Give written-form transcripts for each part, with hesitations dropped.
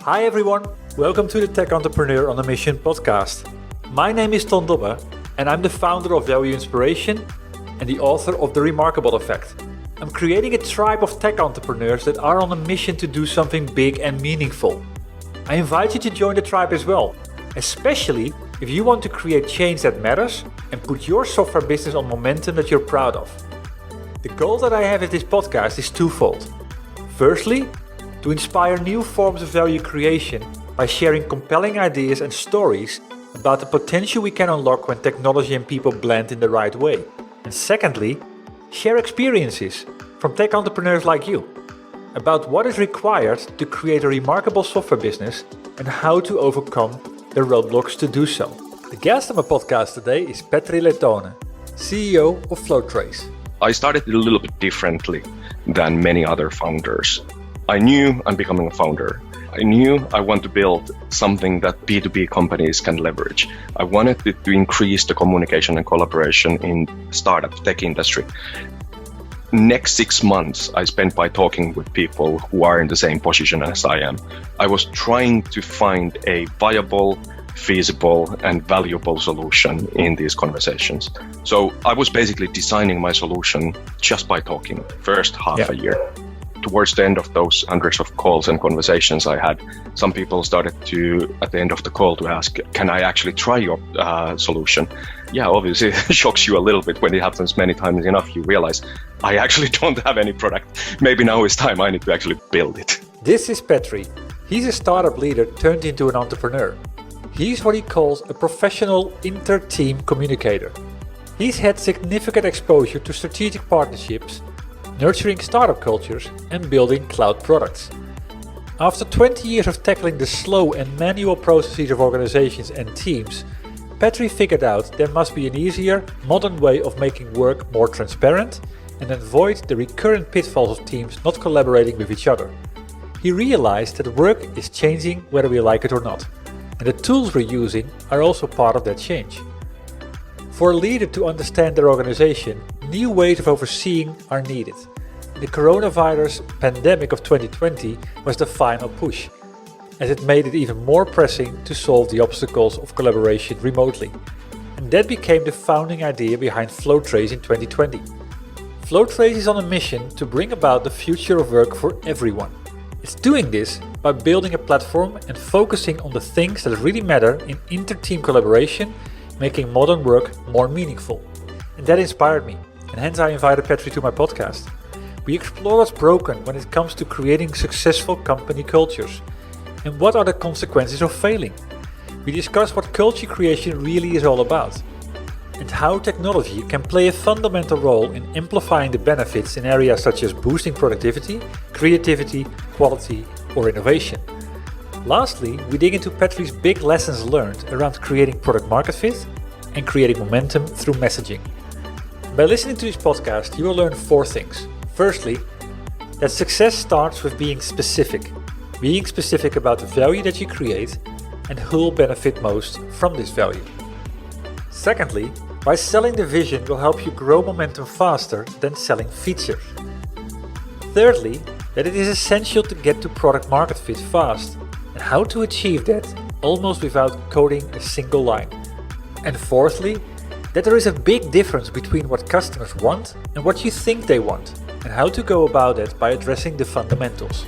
Hi everyone, welcome to the Tech Entrepreneur on a Mission podcast. My name is Ton Dobbe and I'm the founder of Value Inspiration and the author of The Remarkable Effect. I'm creating a tribe of tech entrepreneurs that are on a mission to do something big and meaningful. I invite you to join the tribe as well, especially if you want to create change that matters and put your software business on momentum that you're proud of. The goal that I have with this podcast is twofold. Firstly, to inspire new forms of value creation by sharing compelling ideas and stories about the potential we can unlock when technology and people blend in the right way. And secondly, share experiences from tech entrepreneurs like you about what is required to create a remarkable software business and how to overcome the roadblocks to do so. The guest on my podcast today is Petri Lehtonen, CEO of Flowtrace. I started a little bit differently than many other founders. I knew I'm becoming a founder. I knew I want to build something that B2B companies can leverage. I wanted to increase the communication and collaboration in startup tech industry. Next 6 months I spent by talking with people who are in the same position as I am. I was trying to find a viable, feasible and valuable solution in these conversations. So I was basically designing my solution just by talking, first half a year. Towards the end of those hundreds of calls and conversations I had, some people started to, at the end of the call, to ask, can I actually try your solution? Yeah, obviously it shocks you a little bit when it happens many times enough. You realize, I actually don't have any product. Maybe now is time I need to actually build it. This is Petri. He's a startup leader turned into an entrepreneur. He's what he calls a professional inter-team communicator. He's had significant exposure to strategic partnerships, nurturing startup cultures and building cloud products. After 20 years of tackling the slow and manual processes of organizations and teams, Petri figured out there must be an easier, modern way of making work more transparent and avoid the recurrent pitfalls of teams not collaborating with each other. He realized that work is changing whether we like it or not, and the tools we're using are also part of that change. For a leader to understand their organization, new ways of overseeing are needed. The coronavirus pandemic of 2020 was the final push, as it made it even more pressing to solve the obstacles of collaboration remotely. And that became the founding idea behind Flowtrace in 2020. Flowtrace is on a mission to bring about the future of work for everyone. It's doing this by building a platform and focusing on the things that really matter in inter-team collaboration, making modern work more meaningful. And that inspired me, and hence I invited Petri to my podcast. We explore what's broken when it comes to creating successful company cultures, and what are the consequences of failing. We discuss what culture creation really is all about, and how technology can play a fundamental role in amplifying the benefits in areas such as boosting productivity, creativity, quality, or innovation. Lastly, we dig into Petri's big lessons learned around creating product market fit and creating momentum through messaging. By listening to this podcast, you will learn 4 things. Firstly, that success starts with being specific about the value that you create and who will benefit most from this value. Secondly, by selling the vision will help you grow momentum faster than selling features. Thirdly, that it is essential to get to product market fit fast, and how to achieve that almost without coding a single line. And fourthly, that there is a big difference between what customers want and what you think they want, and how to go about it by addressing the fundamentals.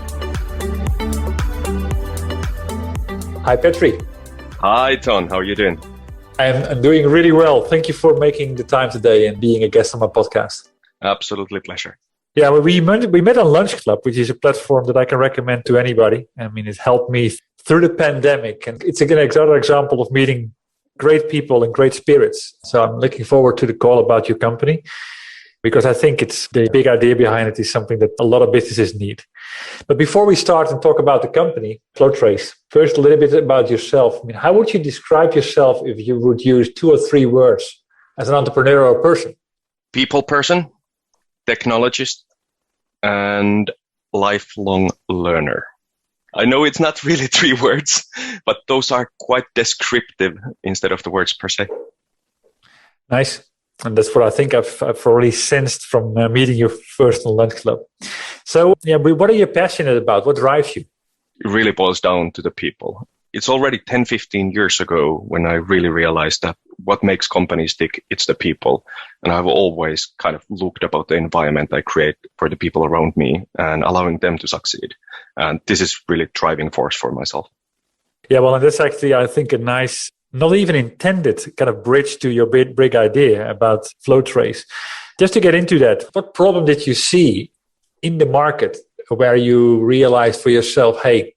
Hi Petri. Hi Ton, how are you doing? I'm doing really well. Thank you for making the time today and being a guest on my podcast. Absolutely pleasure. Yeah, well, we met on Lunch Club, which is a platform that I can recommend to anybody. I mean, it helped me through the pandemic, and it's again another example of meeting great people and great spirits. So I'm looking forward to the call about your company, because I think it's the big idea behind it is something that a lot of businesses need. But before we start and talk about the company, Flowtrace, first a little bit about yourself. I mean, how would you describe yourself if you would use 2 or 3 words as an entrepreneur or person? People person, technologist, and lifelong learner. I know it's not really 3 words, but those are quite descriptive instead of the words per se. Nice. And that's what I think I've already sensed from meeting you first on Lunch Club. So, yeah, what are you passionate about? What drives you? It really boils down to the people. It's already 10, 15 years ago when I really realized that what makes companies tick, it's the people. And I've always kind of looked about the environment I create for the people around me and allowing them to succeed. And this is really driving force for myself. Yeah, well, and that's actually, I think, a nice, not even intended kind of bridge to your big idea about Flowtrace. Just to get into that, what problem did you see in the market where you realized for yourself, hey,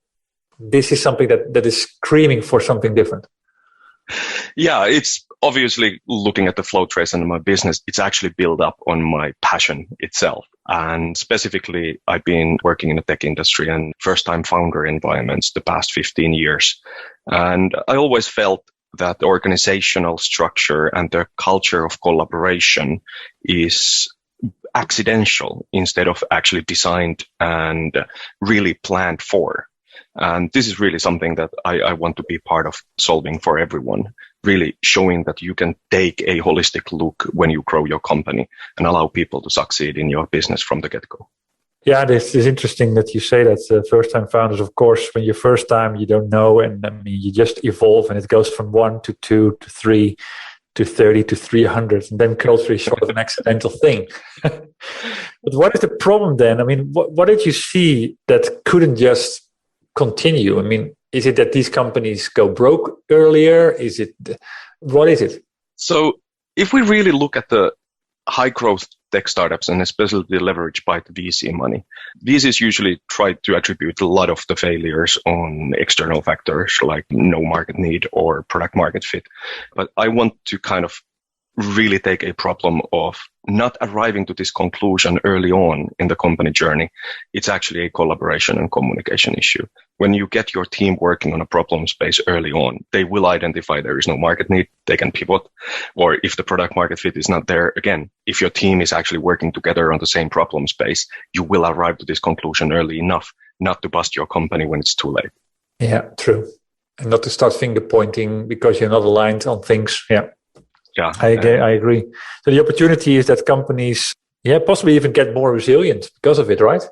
this is something that is screaming for something different? Yeah, it's obviously looking at the Flowtrace and my business, it's actually built up on my passion itself. And specifically, I've been working in the tech industry and first-time founder environments the past 15 years. And I always felt that the organizational structure and the culture of collaboration is accidental instead of actually designed and really planned for. And this is really something that I want to be part of solving for everyone, really showing that you can take a holistic look when you grow your company and allow people to succeed in your business from the get-go. Yeah, this is interesting that you say that. First-time founders, of course, when you're first time, you don't know. And I mean, you just evolve and it goes from 1 to 2 to 3 to 30 to 300. And then culture is sort of an accidental thing. But what is the problem then? I mean, what did you see that couldn't just continue? I mean, is it that these companies go broke earlier? What is it? So if we really look at the high growth tech startups and especially leveraged by the VC money, VCs usually try to attribute a lot of the failures on external factors like no market need or product market fit. But I want to kind of really take a problem of not arriving to this conclusion early on in the company journey. It's actually a collaboration and communication issue. When you get your team working on a problem space early on, they will identify there is no market need, they can pivot. Or if the product market fit is not there, again, if your team is actually working together on the same problem space, you will arrive to this conclusion early enough not to bust your company when it's too late. Yeah, true. And not to start finger pointing because you're not aligned on things. Yeah, I agree. So the opportunity is that companies, possibly even get more resilient because of it, right?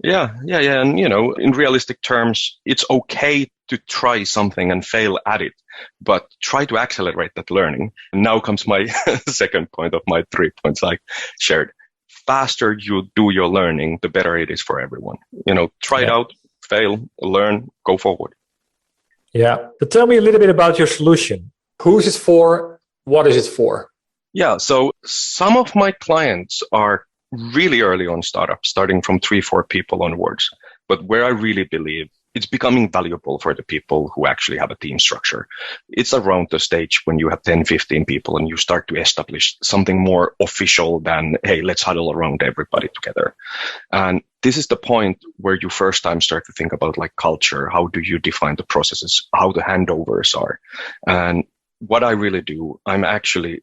Yeah. And, in realistic terms, it's okay to try something and fail at it, but try to accelerate that learning. And now comes my second point of my 3 points I shared. Faster you do your learning, the better it is for everyone. Try it out, fail, learn, go forward. Yeah. But tell me a little bit about your solution. Who is it for? What is it for? Yeah, so some of my clients are really early on startups, starting from 3-4 people onwards. But where I really believe it's becoming valuable for the people who actually have a team structure. It's around the stage when you have 10, 15 people and you start to establish something more official than, hey, let's huddle around everybody together. And this is the point where you first time start to think about like culture. How do you define the processes? How the handovers are? And what I really do, I'm actually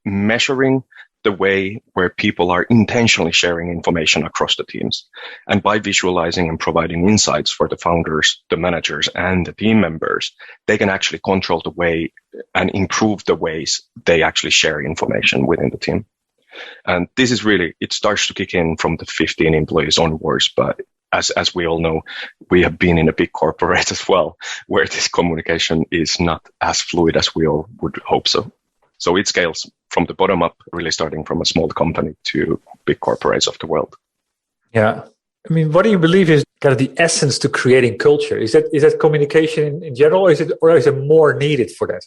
measuring the way where people are intentionally sharing information across the teams. And by visualizing and providing insights for the founders, the managers, and the team members, they can actually control the way and improve the ways they actually share information within the team. And this is really, it starts to kick in from the 15 employees onwards, but as we all know, we have been in a big corporate as well, where this communication is not as fluid as we all would hope so. So it scales from the bottom up, really starting from a small company to big corporates of the world. Yeah. I mean, what do you believe is kind of the essence to creating culture? Is that communication in general, or is it more needed for that?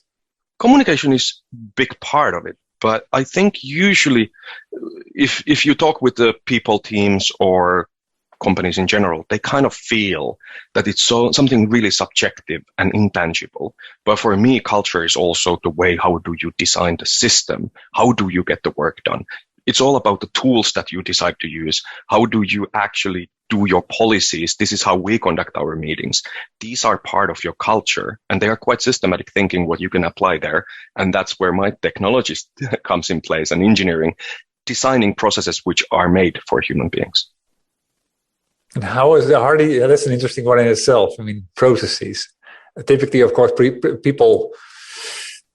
Communication is a big part of it. But I think usually if you talk with the people teams or companies in general, they kind of feel that it's something really subjective and intangible. But for me, culture is also the way, how do you design the system? How do you get the work done? It's all about the tools that you decide to use. How do you actually do your policies? This is how we conduct our meetings. These are part of your culture, and they are quite systematic thinking what you can apply there. And that's where my technology comes in place, and engineering, designing processes which are made for human beings. And how is the hardy? That's an interesting one in itself. I mean, processes. Typically, of course, people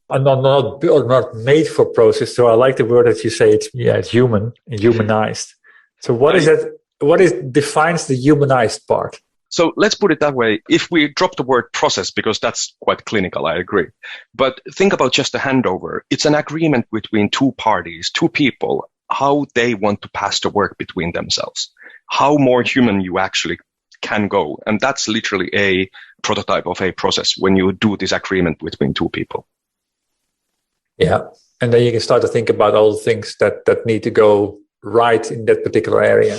are not made for process. So I like the word that you say. It's human and humanized. So what is that? What defines the humanized part? So let's put it that way. If we drop the word process, because that's quite clinical, I agree. But think about just a handover. It's an agreement between two parties, two people, how they want to pass the work between themselves, how more human you actually can go. And that's literally a prototype of a process when you do this agreement between two people. Yeah. And then you can start to think about all the things that need to go right in that particular area.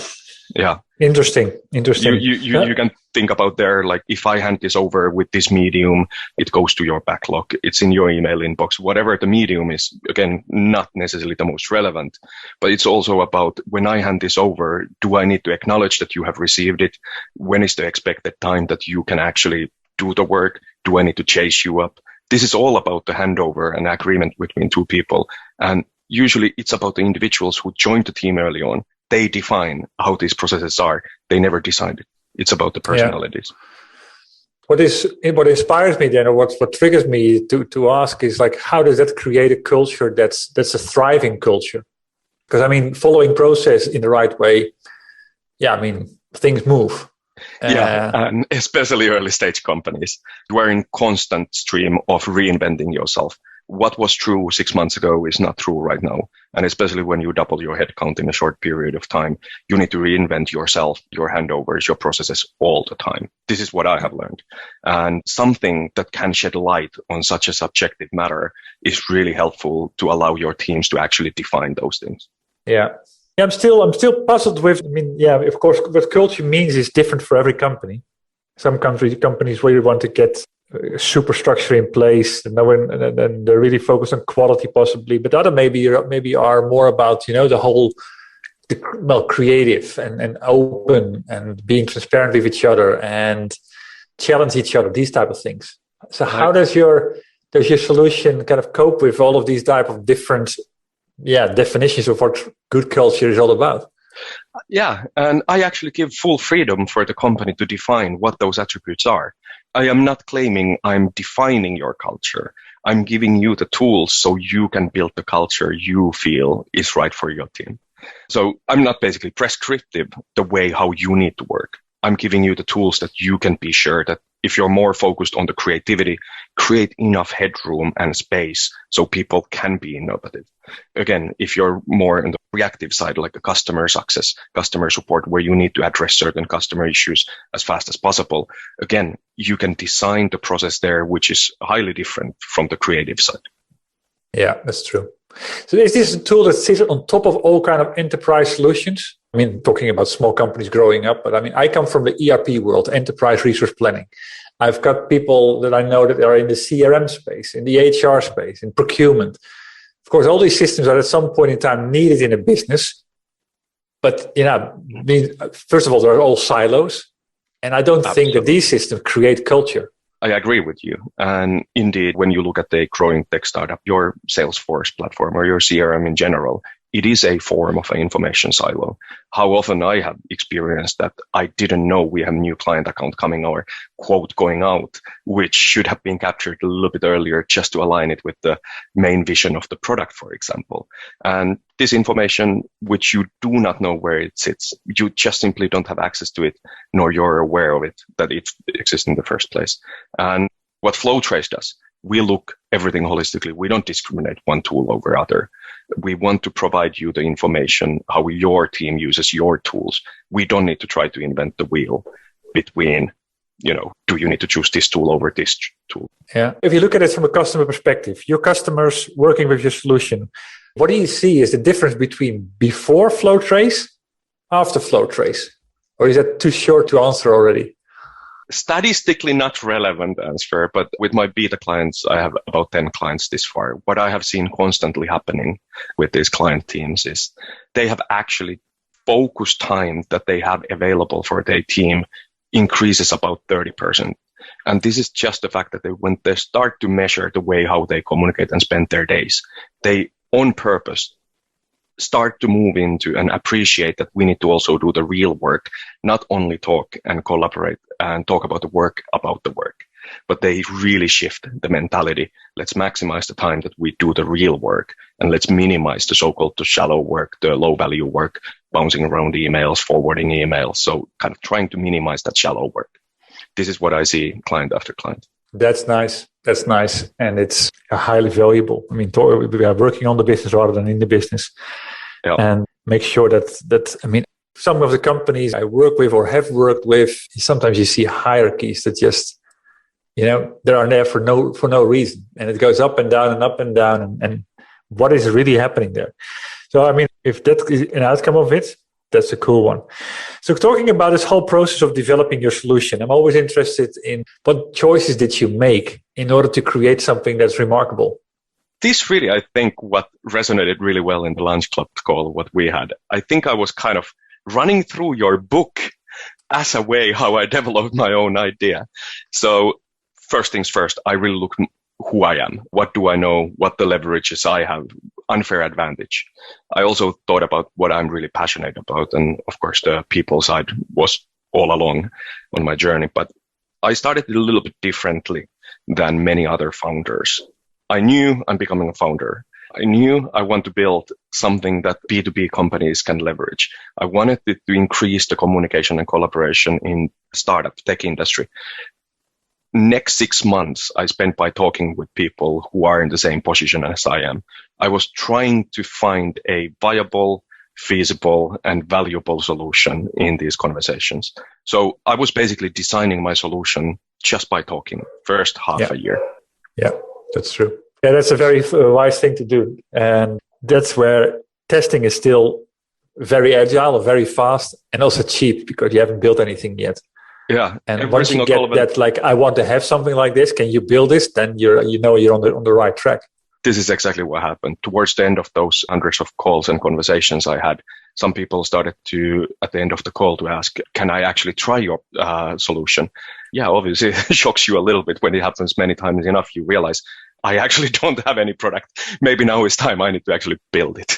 Yeah. Interesting. You can think about there, like if I hand this over with this medium, it goes to your backlog. It's in your email inbox, whatever the medium is. Again, not necessarily the most relevant, but it's also about when I hand this over, do I need to acknowledge that you have received it? When is the expected time that you can actually do the work? Do I need to chase you up? This is all about the handover and agreement between two people. And usually it's about the individuals who joined the team early on. They define how these processes are. They never decided. It's about the personalities. Yeah. What inspires me then, or what triggers me to ask is like, how does that create a culture that's a thriving culture? Because I mean, following process in the right way, things move. And especially early stage companies, you are in constant stream of reinventing yourself. What was true 6 months ago is not true right now. And especially when you double your headcount in a short period of time, you need to reinvent yourself, your handovers, your processes all the time. This is what I have learned. And something that can shed light on such a subjective matter is really helpful to allow your teams to actually define those things. Yeah. I'm still puzzled with, of course, what culture means is different for every company. Some companies really want to get superstructure in place, and then they're really focused on quality possibly, but other maybe are more about, the whole, creative and open and being transparent with each other and challenge each other, these type of things. So how does your solution kind of cope with all of these type of different definitions of what good culture is all about? Yeah, and I actually give full freedom for the company to define what those attributes are. I am not claiming I'm defining your culture. I'm giving you the tools so you can build the culture you feel is right for your team. So I'm not basically prescriptive the way how you need to work. I'm giving you the tools that you can be sure that if you're more focused on the creativity, create enough headroom and space so people can be innovative. Again, if you're more on the reactive side, like the customer success, customer support, where you need to address certain customer issues as fast as possible, again, you can design the process there, which is highly different from the creative side. Yeah, that's true. So is this a tool that sits on top of all kind of enterprise solutions? Talking about small companies growing up, but I come from the ERP world, enterprise resource planning. I've got people that I know that are in the CRM space, in the HR space, in procurement. Of course, all these systems are at some point in time needed in a business. But, first of all, they're all silos. And I don't think that these systems create culture. I agree with you. And indeed, when you look at the growing tech startup, your Salesforce platform or your CRM in general, it is a form of an information silo. How often I have experienced that I didn't know we have a new client account coming or quote going out, which should have been captured a little bit earlier just to align it with the main vision of the product, for example. And this information, which you do not know where it sits, you just simply don't have access to it, nor you're aware of it, that it exists in the first place. And what Flowtrace does, we look everything holistically. We don't discriminate one tool over other. We want to provide you the information, how your team uses your tools. We don't need to try to invent the wheel between, do you need to choose this tool over this tool? Yeah. If you look at it from a customer perspective, your customers working with your solution, what do you see is the difference between before Flowtrace, after Flowtrace? Or is that too short to answer already? Statistically not relevant answer, but with my beta clients, I have about 10 clients this far. What I have seen constantly happening with these client teams is they have actually focused time that they have available for their team increases about 30%. And this is just the fact that when they start to measure the way how they communicate and spend their days, they on purpose start to move into and appreciate that we need to also do the real work, not only talk and collaborate and talk about the work, but they really shift the mentality. Let's maximize the time that we do the real work and let's minimize the so-called the shallow work, the low value work, bouncing around emails, forwarding emails. So kind of trying to minimize that shallow work. This is what I see client after client. That's nice. That's nice. And it's highly valuable. I mean, we are working on the business rather than in the business. Yeah. And make sure that some of the companies I work with or have worked with, sometimes you see hierarchies that just, they are there for no reason. And it goes up and down and up and down. And what is really happening there? So, if that is an outcome of it, that's a cool one. So talking about this whole process of developing your solution, I'm always interested in what choices did you make in order to create something that's remarkable? This really, I think, what resonated really well in the lunch club call, what we had. I think I was kind of running through your book as a way how I developed my own idea. So first things first, I really looked who I am. What do I know? What the leverages I have? Unfair advantage. I also thought about what I'm really passionate about. And of course, the people side was all along on my journey. But I started it a little bit differently than many other founders. I knew I'm becoming a founder. I knew I want to build something that B2B companies can leverage. I wanted it to increase the communication and collaboration in startup tech industry. Next 6 months I spent by talking with people who are in the same position as I am. I was trying to find a viable, feasible, and valuable solution in these conversations. So I was basically designing my solution just by talking, first half a year. Yeah, that's true. Yeah, that's a very wise thing to do. And that's where testing is still very agile, very fast, and also cheap because you haven't built anything yet. Yeah. And once you get that, like, I want to have something like this, can you build this? Then you're on the right track. This is exactly what happened. Towards the end of those hundreds of calls and conversations I had, some people started to, at the end of the call, to ask, can I actually try your solution? Yeah, obviously it shocks you a little bit when it happens many times enough. You realize I actually don't have any product. Maybe now is time I need to actually build it.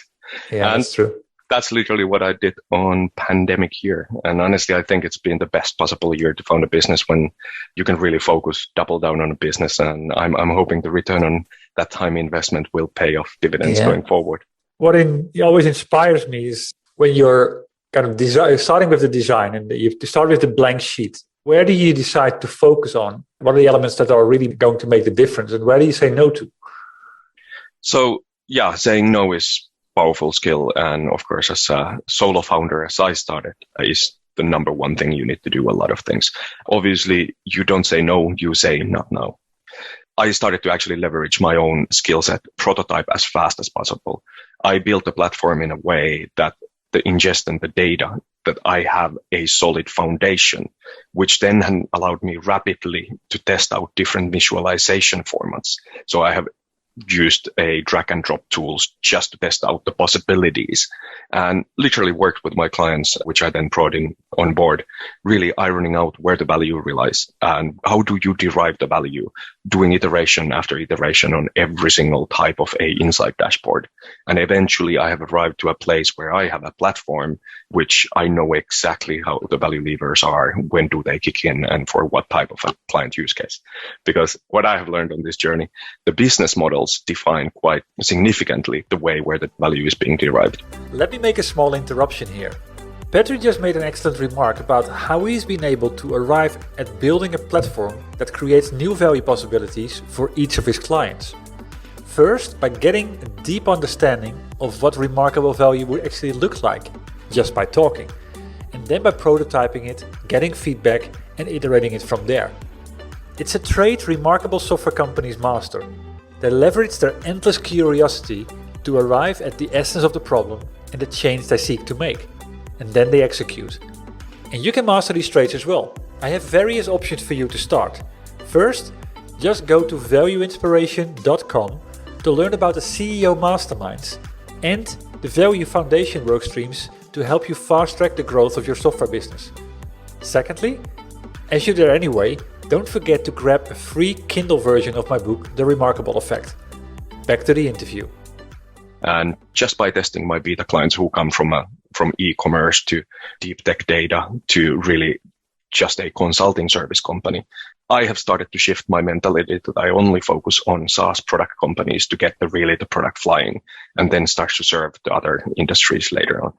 Yeah, that's true. That's literally what I did on pandemic year. And honestly, I think it's been the best possible year to found a business when you can really focus, double down on a business. And I'm hoping the return on that time investment will pay off dividends going forward. What always inspires me is when you're kind of starting with the design and you have to start with the blank sheet. Where do you decide to focus on? What are the elements that are really going to make the difference? And where do you say no to? So, saying no is powerful skill. And of course, as a solo founder, as I started, is the number one thing you need to do a lot of things. Obviously, you don't say no, you say not now. I started to actually leverage my own skill set, prototype as fast as possible. I built a platform in a way that the ingest and the data that I have a solid foundation, which then allowed me rapidly to test out different visualization formats. So I have used a drag and drop tools just to test out the possibilities and literally worked with my clients, which I then brought on board, really ironing out where the value relies and how do you derive the value, doing iteration after iteration on every single type of a insight dashboard. And eventually I have arrived to a place where I have a platform which I know exactly how the value levers are, when do they kick in, and for what type of a client use case. Because what I have learned on this journey, the business models define quite significantly the way where the value is being derived. Let me make a small interruption here. Petri just made an excellent remark about how he's been able to arrive at building a platform that creates new value possibilities for each of his clients. First, by getting a deep understanding of what remarkable value would actually look like, just by talking, and then by prototyping it, getting feedback, and iterating it from there. It's a trait remarkable software companies master. They leverage their endless curiosity to arrive at the essence of the problem and the change they seek to make, and then they execute. And you can master these traits as well. I have various options for you to start. First, just go to valueinspiration.com to learn about the CEO masterminds and the Value Foundation workstreams to help you fast-track the growth of your software business. Secondly, as you're there anyway, don't forget to grab a free Kindle version of my book, The Remarkable Effect. Back to the interview. And just by testing my beta clients who come from e-commerce to deep tech data to really just a consulting service company, I have started to shift my mentality that I only focus on SaaS product companies to get the product flying and then start to serve the other industries later on.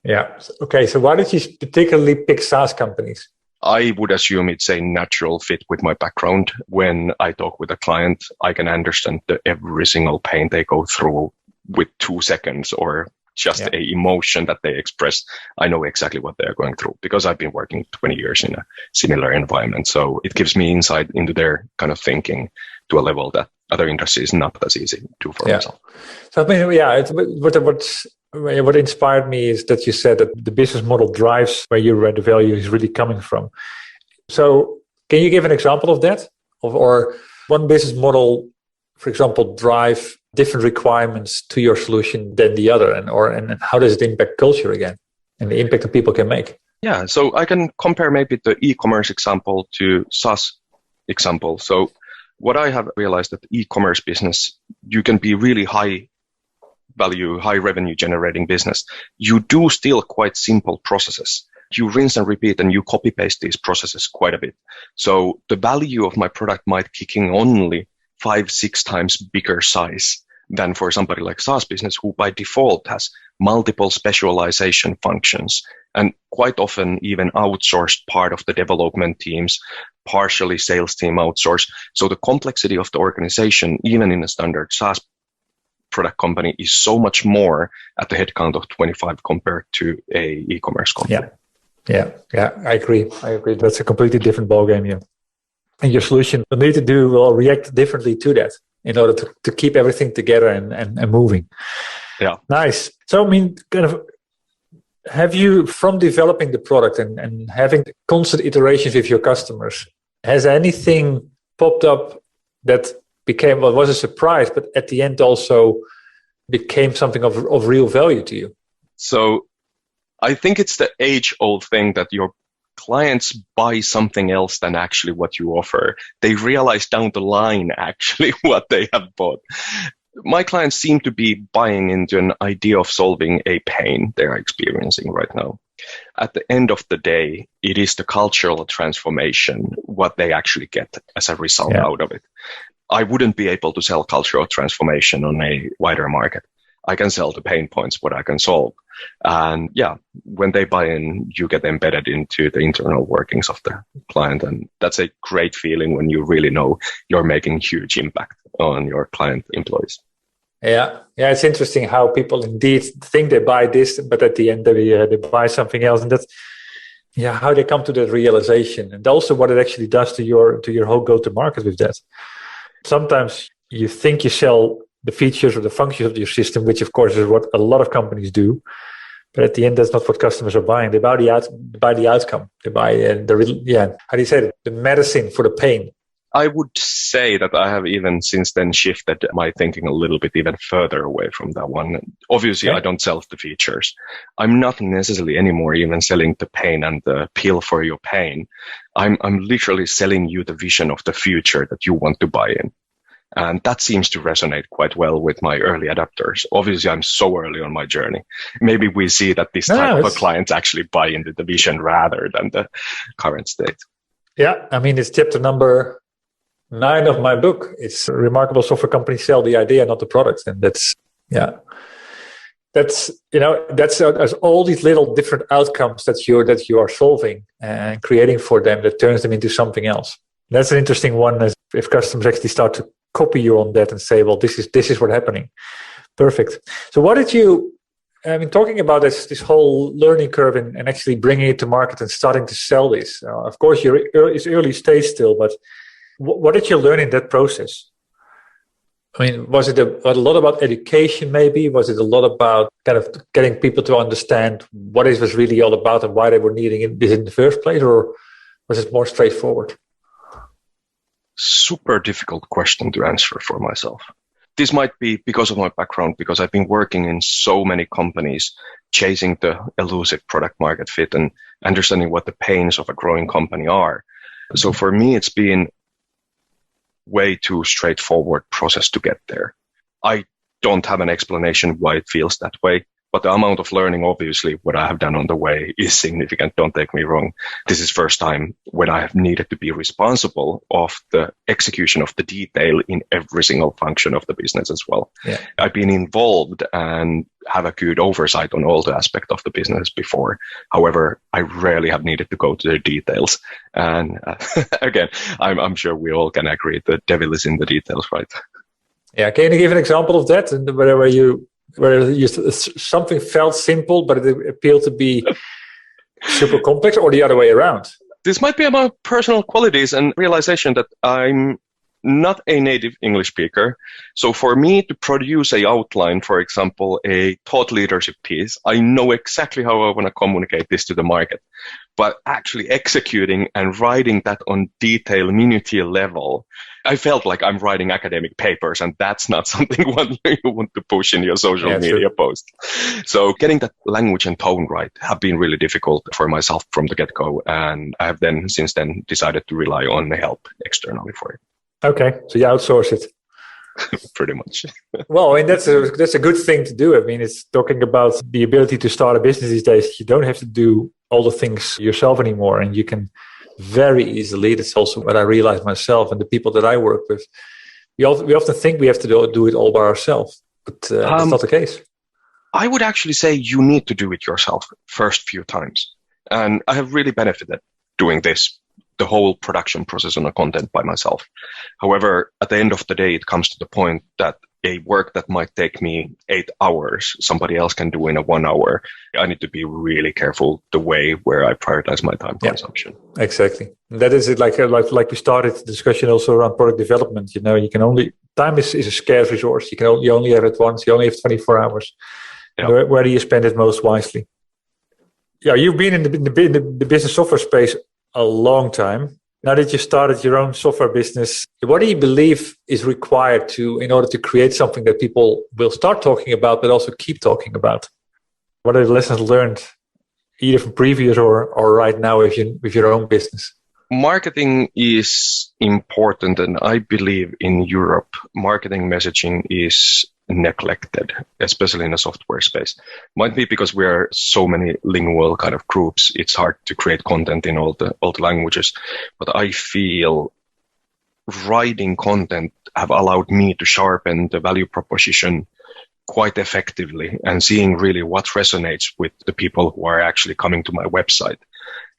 Yeah. Okay. So why did you particularly pick SaaS companies? I would assume it's a natural fit with my background. When I talk with a client, I can understand every single pain they go through with 2 seconds or just a emotion that they express. I know exactly what they're going through because I've been working 20 years in a similar environment. So it gives me insight into their kind of thinking to a level that other industries not as easy to do for myself. So I mean, yeah, what inspired me is that you said that the business model drives where the value is really coming from. So can you give an example of that? Or one business model, for example, drive different requirements to your solution than the other? And how does it impact culture again and the impact that people can make? Yeah, so I can compare maybe the e-commerce example to SaaS example. So what I have realized that e-commerce business, you can be really high value, high revenue generating business. You do still quite simple processes. You rinse and repeat and you copy paste these processes quite a bit. So the value of my product might kick in only 5-6 times bigger size than for somebody like SaaS business who by default has multiple specialization functions and quite often even outsourced part of the development teams, partially sales team outsourced. So the complexity of the organization, even in a standard SaaS product company, is so much more at the headcount of 25 compared to a e-commerce company. Yeah, I agree. That's a completely different ballgame. Yeah. And your solution will need to will react differently to that in order to keep everything together and moving. Yeah. Nice. So, I mean, kind of, have you, from developing the product and having constant iterations with your customers, has anything popped up that became, well, was a surprise, but at the end also became something of real value to you? So I think it's the age-old thing that your clients buy something else than actually what you offer. They realize down the line actually what they have bought. My clients seem to be buying into an idea of solving a pain they are experiencing right now. At the end of the day, it is the cultural transformation, what they actually get as a result out of it. I wouldn't be able to sell cultural transformation on a wider market. I can sell the pain points, what I can solve. And when they buy in, you get embedded into the internal workings of the client. And that's a great feeling when you really know you're making huge impact on your client employees. Yeah, it's interesting how people indeed think they buy this, but at the end they buy something else. And that's how they come to that realization. And also what it actually does to your whole go-to-market with that. Sometimes you think you sell the features or the functions of your system, which of course is what a lot of companies do. But at the end, that's not what customers are buying. They buy the outcome. They buy the medicine for the pain. I would say that I have even since then shifted my thinking a little bit even further away from that one. Obviously, I don't sell the features. I'm not necessarily anymore even selling the pain and the pill for your pain. I'm literally selling you the vision of the future that you want to buy in. And that seems to resonate quite well with my early adopters. Obviously, I'm so early on my journey. Maybe we see that this type of clients actually buy into the vision rather than the current state. Yeah, I mean, it's chapter number 9 of my book. It's remarkable software companies sell the idea, not the product. And that's there's all these little different outcomes that you are solving and creating for them that turns them into something else. That's an interesting one. If customers actually start to copy you on that and say, well, this is what's happening. Perfect. So what did you, talking about this whole learning curve and actually bringing it to market and starting to sell this. Of course, it's early stage still, but what did you learn in that process? I mean, was it a lot about education maybe? Was it a lot about kind of getting people to understand what it was really all about and why they were needing this in the first place? Or was it more straightforward? Super difficult question to answer for myself. This might be because of my background, because I've been working in so many companies, chasing the elusive product market fit and understanding what the pains of a growing company are. So for me, it's been way too straightforward process to get there. I don't have an explanation why it feels that way. But the amount of learning, obviously, what I have done on the way is significant. Don't take me wrong. This is first time when I have needed to be responsible of the execution of the detail in every single function of the business as well. Yeah. I've been involved and have a good oversight on all the aspects of the business before. However, I rarely have needed to go to the details. And again, I'm sure we all can agree the devil is in the details, right? Yeah. Can you give an example of that? And where something felt simple, but it appeared to be super complex, or the other way around? This might be about personal qualities and realization that I'm not a native English speaker. So for me to produce an outline, for example, a thought leadership piece, I know exactly how I want to communicate this to the market. But actually executing and writing that on detail, minutiae level, I felt like I'm writing academic papers, and that's not something you want to push in your social media post. So getting that language and tone right have been really difficult for myself from the get-go. And I have then since then decided to rely on help externally for it. Okay, so you outsource it. Pretty much. Well, I mean, that's a good thing to do. I mean, it's talking about the ability to start a business these days. You don't have to do all the things yourself anymore, and you can very easily. That's also what I realized myself and the people that I work with. We often think we have to do it all by ourselves, but that's not the case. I would actually say you need to do it yourself first few times. And I have really benefited doing this, the whole production process on the content by myself. However, at the end of the day, it comes to the point that a work that might take me 8 hours, somebody else can do in a 1 hour. I need to be really careful the way where I prioritize my time consumption. Exactly. That is it. Like we started the discussion also around product development. You know, time is a scarce resource. You only have it once. You only have 24 hours. Yeah. Where do you spend it most wisely? Yeah, you've been in the business software space a long time. Now that you started your own software business, what do you believe is required in order to create something that people will start talking about, but also keep talking about? What are the lessons learned, either from previous or right now with your own business? Marketing is important, and I believe in Europe, marketing messaging is neglected, especially in the software space. Might be because we are so many lingual kind of groups, it's hard to create content in all the languages. But I feel writing content have allowed me to sharpen the value proposition quite effectively and seeing really what resonates with the people who are actually coming to my website.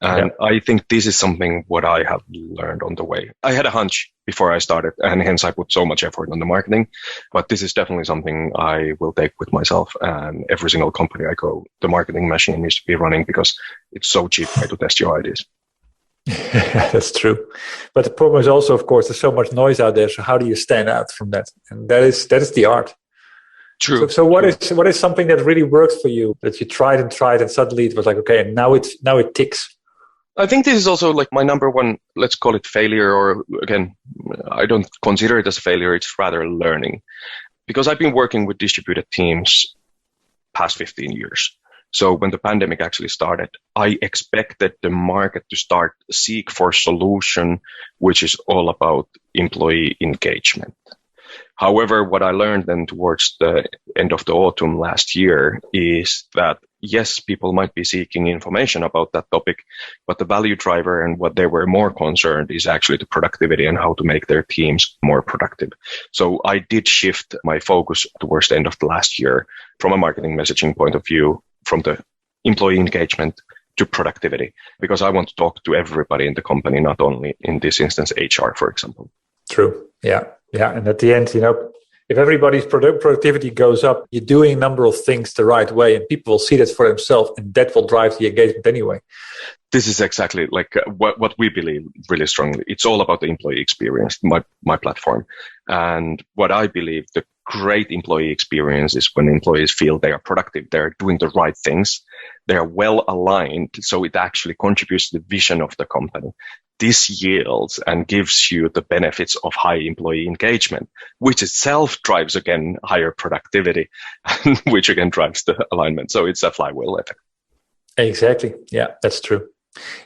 And I think this is something what I have learned on the way. I had a hunch before I started, and hence I put so much effort on the marketing. But this is definitely something I will take with myself. And every single company I go, the marketing machine needs to be running because it's so cheap to test your ideas. That's true. But the problem is also, of course, there's so much noise out there. So how do you stand out from that? And that is the art. True. So what is something that really worked for you, that you tried and suddenly it was like, okay, and now it ticks? I think this is also like my number one, let's call it failure, or again, I don't consider it as a failure, it's rather learning. Because I've been working with distributed teams past 15 years. So when the pandemic actually started, I expected the market to start seek for solution, which is all about employee engagement. However, what I learned then towards the end of the autumn last year is that, yes, people might be seeking information about that topic, but the value driver and what they were more concerned is actually the productivity and how to make their teams more productive. So I did shift my focus towards the end of the last year from a marketing messaging point of view, from the employee engagement to productivity, because I want to talk to everybody in the company, not only in this instance, HR, for example. True. Yeah. Yeah. And at the end, if everybody's productivity goes up, you're doing a number of things the right way, and people will see that for themselves, and that will drive the engagement anyway. This is exactly like what we believe really strongly. It's all about the employee experience, my platform. And what I believe the great employee experience is when employees feel they are productive, they're doing the right things, they are well aligned, so it actually contributes to the vision of the company. This yields and gives you the benefits of high employee engagement, which itself drives, again, higher productivity, which again drives the alignment. So it's a flywheel effect. Exactly. Yeah, that's true.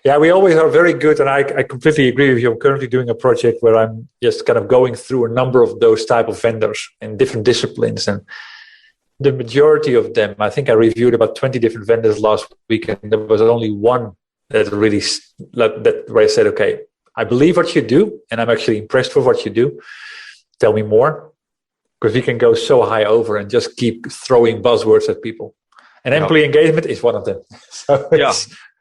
Yeah, we always are very good, and I completely agree with you. I'm currently doing a project where I'm just kind of going through a number of those type of vendors in different disciplines, and The majority of them, I think I reviewed about 20 different vendors last week, and there was only one that really, that where I said, okay, I believe what you do, and I'm actually impressed with what you do. Tell me more, because we can go so high over and just keep throwing buzzwords at people. And employee engagement is one of them. So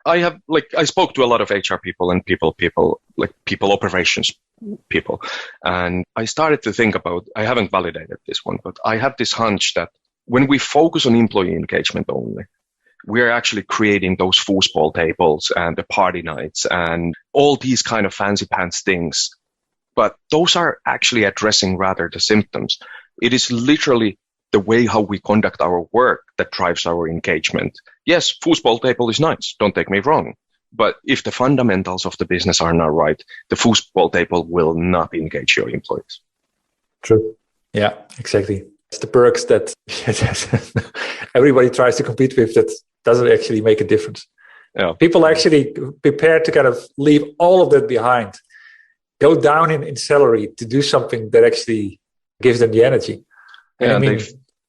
I spoke to a lot of HR people and people operations people. And I started to think about, I haven't validated this one, but I have this hunch that when we focus on employee engagement only, we're actually creating those foosball tables and the party nights and all these kind of fancy pants things. But those are actually addressing rather the symptoms. It is literally the way how we conduct our work that drives our engagement. Yes, foosball table is nice, don't take me wrong. But if the fundamentals of the business are not right, the foosball table will not engage your employees. True. Yeah, exactly. It's the perks that everybody tries to compete with that doesn't actually make a difference. Yeah. People are actually prepared to kind of leave all of that behind, go down in salary to do something that actually gives them the energy. And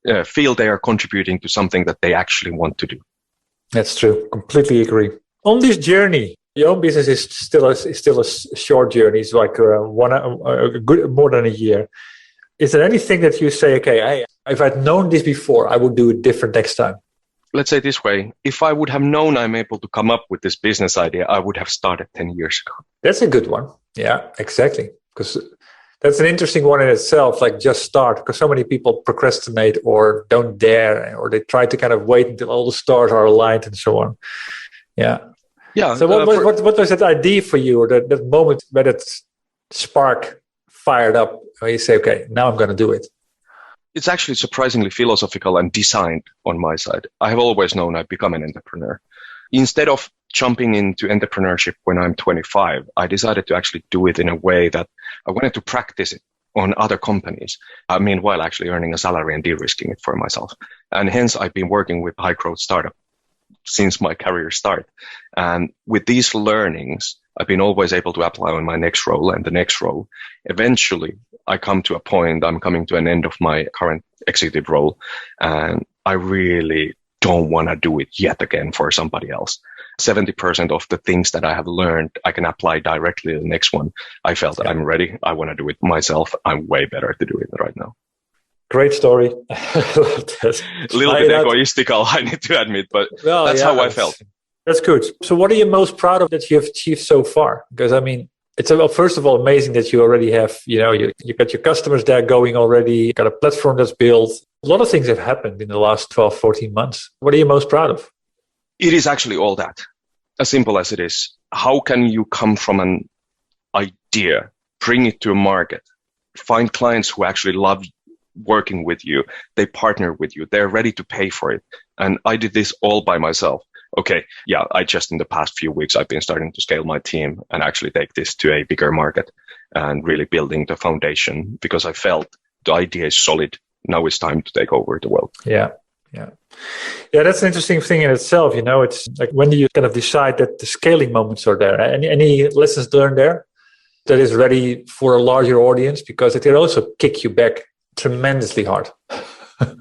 they feel they are contributing to something that they actually want to do. That's true. Completely agree. On this journey, your own business is still a short journey. It's like more than a year. Is there anything that you say, okay, if I'd known this before, I would do it different next time? Let's say this way. If I would have known I'm able to come up with this business idea, I would have started 10 years ago. That's a good one. Yeah, exactly. Because that's an interesting one in itself, like just start. Because so many people procrastinate or don't dare, or they try to kind of wait until all the stars are aligned and so on. Yeah. Yeah. So what was that idea for you, or that moment where that spark fired up, where you say, okay, now I'm going to do it? It's actually surprisingly philosophical and designed on my side. I have always known I'd become an entrepreneur. Instead of jumping into entrepreneurship when I'm 25, I decided to actually do it in a way that I wanted to practice it on other companies, meanwhile actually earning a salary and de-risking it for myself. And hence I've been working with high-growth startup since my career start. And with these learnings, I've been always able to apply on my next role and the next role. Eventually, I come to a point, I'm coming to an end of my current executive role, and I really don't want to do it yet again for somebody else. 70% of the things that I have learned, I can apply directly to the next one. I felt that I'm ready. I want to do it myself. I'm way better to do it right now. Great story. A little bit egoistical, I need to admit, but that's how I felt. That's good. So what are you most proud of that you have achieved so far? Because I mean, it's first of all amazing that you already have, you got your customers there going already, you got a platform that's built. A lot of things have happened in the last 12, 14 months. What are you most proud of? It is actually all that. As simple as it is. How can you come from an idea, bring it to a market, find clients who actually love working with you, they partner with you, they're ready to pay for it. And I did this all by myself. Okay, yeah, I just in the past few weeks, I've been starting to scale my team and actually take this to a bigger market and really building the foundation because I felt the idea is solid. Now it's time to take over the world. Yeah, that's an interesting thing in itself. It's like, when do you kind of decide that the scaling moments are there? Any lessons learned there that is ready for a larger audience? Because it can also kick you back tremendously hard.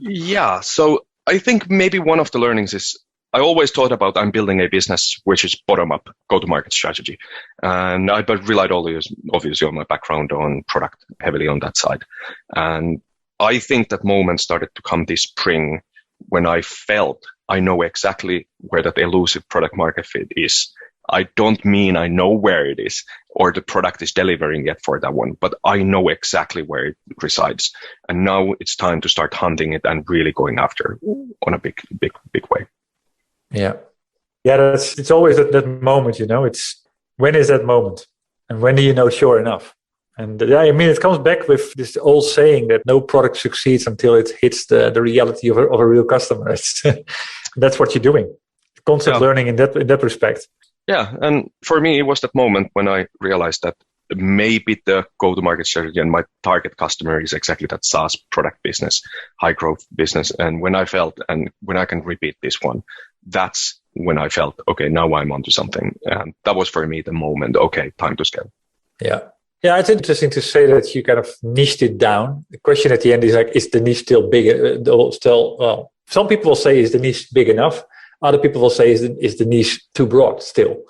Yeah, so I think maybe one of the learnings is I always thought about I'm building a business which is bottom-up, go-to-market strategy. And I relied obviously on my background on product, heavily on that side. And I think that moment started to come this spring when I felt I know exactly where that elusive product market fit is. I don't mean I know where it is or the product is delivering yet for that one, but I know exactly where it resides. And now it's time to start hunting it and really going after on a big way. Yeah, it's always that moment, it's when is that moment and when do you know sure enough? And it comes back with this old saying that no product succeeds until it hits the reality of a real customer. That's what you're doing. Constant learning in that respect. Yeah, and for me, it was that moment when I realized that maybe the go-to-market strategy and my target customer is exactly that SaaS product business, high growth business. And when I felt, and when I can repeat this one, that's when I felt, okay, now I'm onto something. And that was for me the moment, okay, time to scale. Yeah. Yeah, it's interesting to say that you kind of niched it down. The question at the end is like, is the niche still big? Well, some people will say, is the niche big enough? Other people will say, is the niche too broad still?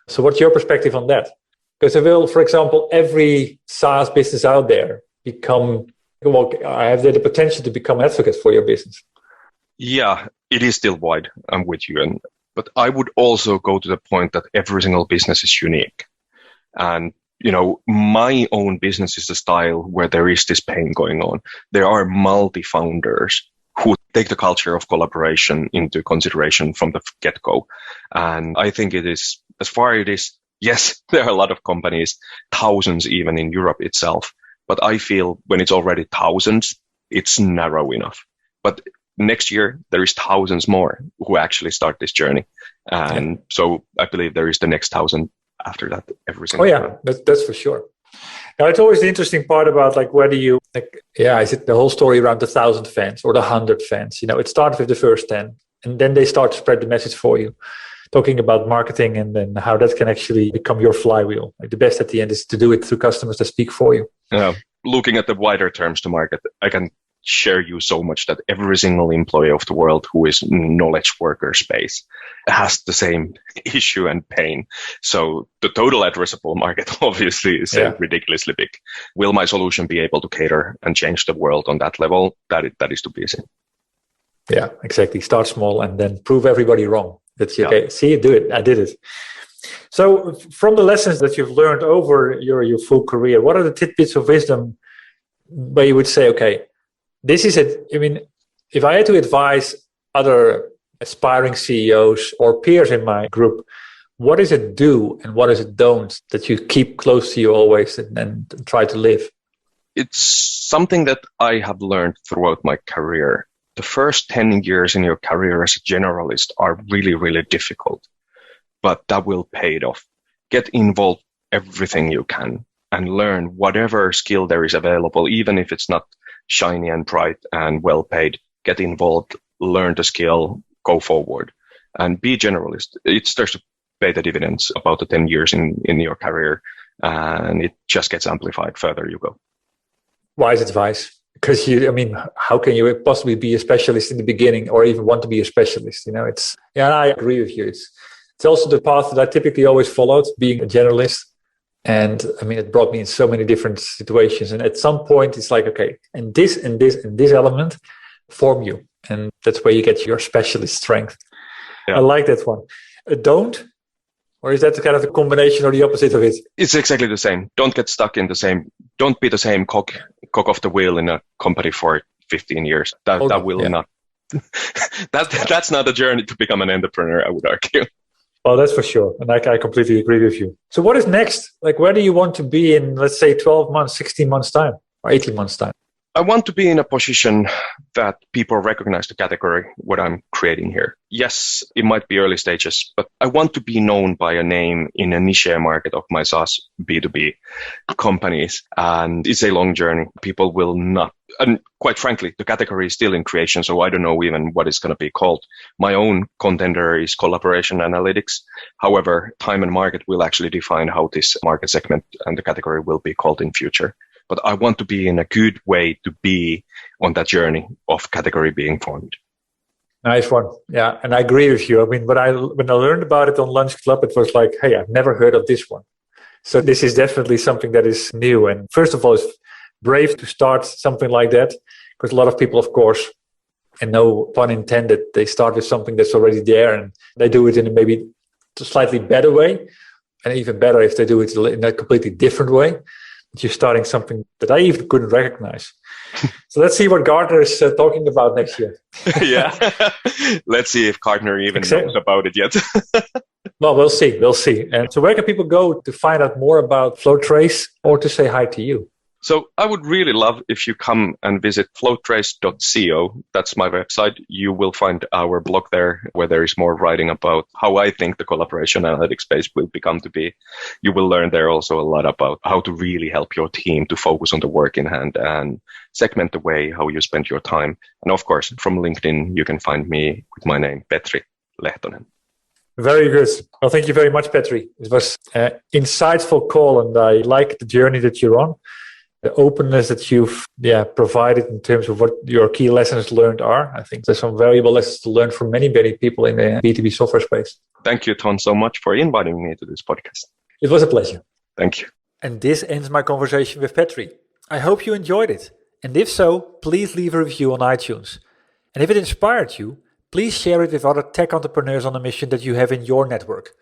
So what's your perspective on that? Because there will, for example, every SaaS business out there I have the potential to become an advocate for your business. Yeah, it is still wide. I'm with you. But I would also go to the point that every single business is unique. And my own business is the style where there is this pain going on. There are multi-founders who take the culture of collaboration into consideration from the get-go. And I think it is, as far as it is, yes, there are a lot of companies, thousands even in Europe itself. But I feel when it's already thousands, it's narrow enough. But next year, there is thousands more who actually start this journey. And so I believe there is the next 1,000 after that every single time. That's for sure. Now, it's always the interesting part about whether you, is it the whole story around the 1,000 fans or the 100 fans? It starts with the first 10, and then they start to spread the message for you, talking about marketing and then how that can actually become your flywheel. The best at the end is to do it through customers that speak for you. Looking at the wider terms to market, I can share you so much that every single employee of the world who is knowledge worker space has the same issue and pain. So the total addressable market obviously is ridiculously big. Will my solution be able to cater and change the world on that level? That is to be seen. Yeah, exactly. Start small and then prove everybody wrong. That's okay. See, do it. I did it. So from the lessons that you've learned over your full career, what are the tidbits of wisdom where you would say, okay, this is it. I mean, if I had to advise other aspiring CEOs or peers in my group, what is it do and what is it don't that you keep close to you always and try to live? It's something that I have learned throughout my career. The first 10 years in your career as a generalist are really, really difficult, but that will pay it off. Get involved everything you can and learn whatever skill there is available, even if it's not shiny and bright and well paid. Get involved, learn the skill, go forward, and be generalist. It starts to pay the dividends about the 10 years in your career, and it just gets amplified further you go. Wise advice. Because how can you possibly be a specialist in the beginning or even want to be a specialist? I agree with you. It's also the path that I typically always followed, being a generalist. And it brought me in so many different situations. And at some point, it's like, okay, and this and this and this element form you. And that's where you get your specialist strength. Yeah. I like that one. Don't? Or is that kind of a combination or the opposite of it? It's exactly the same. Don't get stuck in don't be the same cog of the wheel in a company for 15 years. That will not. That's not a journey to become an entrepreneur, I would argue. Well, that's for sure. And I completely agree with you. So what is next? Where do you want to be in, let's say, 12 months, 16 months time or 18 months time? I want to be in a position that people recognize the category, what I'm creating here. Yes, it might be early stages, but I want to be known by a name in a niche market of my SaaS B2B companies. And it's a long journey. People will not. And quite frankly, the category is still in creation, so I don't know even what it's going to be called. My own contender is collaboration analytics. However, time and market will actually define how this market segment and the category will be called in future. But I want to be in a good way to be on that journey of category being formed. Nice one. Yeah, and I agree with you. When I learned about it on Lunch Club, it was like, hey, I've never heard of this one. So this is definitely something that is new. And first of all, it's brave to start something like that, because a lot of people, of course, and no pun intended, they start with something that's already there and they do it in a maybe slightly better way. And even better if they do it in a completely different way. You're starting something that I even couldn't recognize. So let's see what Gartner is talking about next year. Yeah. Let's see if Gartner even knows about it yet. Well, we'll see. And so where can people go to find out more about Flowtrace or to say hi to you? So I would really love if you come and visit flowtrace.co. That's my website. You will find our blog there where there is more writing about how I think the collaboration analytics space will become to be. You will learn there also a lot about how to really help your team to focus on the work in hand and segment the way how you spend your time. And of course, from LinkedIn, you can find me with my name, Petri Lehtonen. Very good. Well, thank you very much, Petri. It was an insightful call, and I like the journey that you're on. The openness that you've provided in terms of what your key lessons learned are. I think there's some valuable lessons to learn from many people in the B2B software space. Thank you, Ton, so much for inviting me to this podcast. It was a pleasure. Thank you. And this ends my conversation with Petri. I hope you enjoyed it. And if so, please leave a review on iTunes. And if it inspired you, please share it with other tech entrepreneurs on a mission that you have in your network.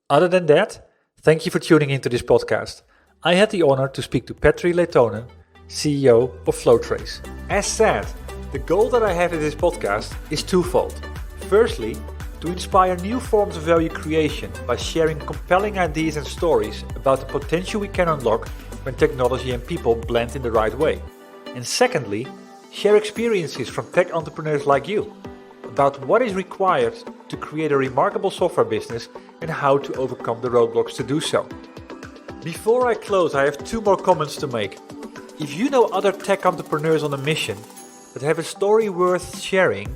Other than that, thank you for tuning into this podcast. I had the honor to speak to Petri Lehtonen, CEO of Flowtrace. As said, the goal that I have in this podcast is twofold. Firstly, to inspire new forms of value creation by sharing compelling ideas and stories about the potential we can unlock when technology and people blend in the right way. And secondly, share experiences from tech entrepreneurs like you about what is required to create a remarkable software business and how to overcome the roadblocks to do so. Before I close, I have 2 more comments to make. If you know other tech entrepreneurs on a mission that have a story worth sharing,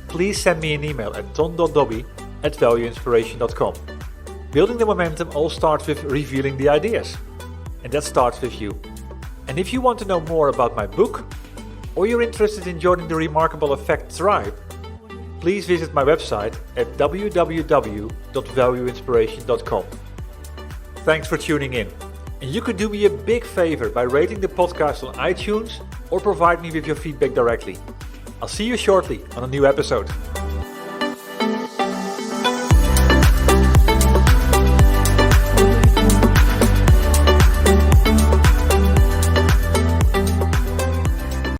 please send me an email at ton.dobby@valueinspiration.com. Building the momentum all starts with revealing the ideas. And that starts with you. And if you want to know more about my book, or you're interested in joining the Remarkable Effect tribe, please visit my website at www.valueinspiration.com. Thanks for tuning in. And you could do me a big favor by rating the podcast on iTunes or provide me with your feedback directly. I'll see you shortly on a new episode.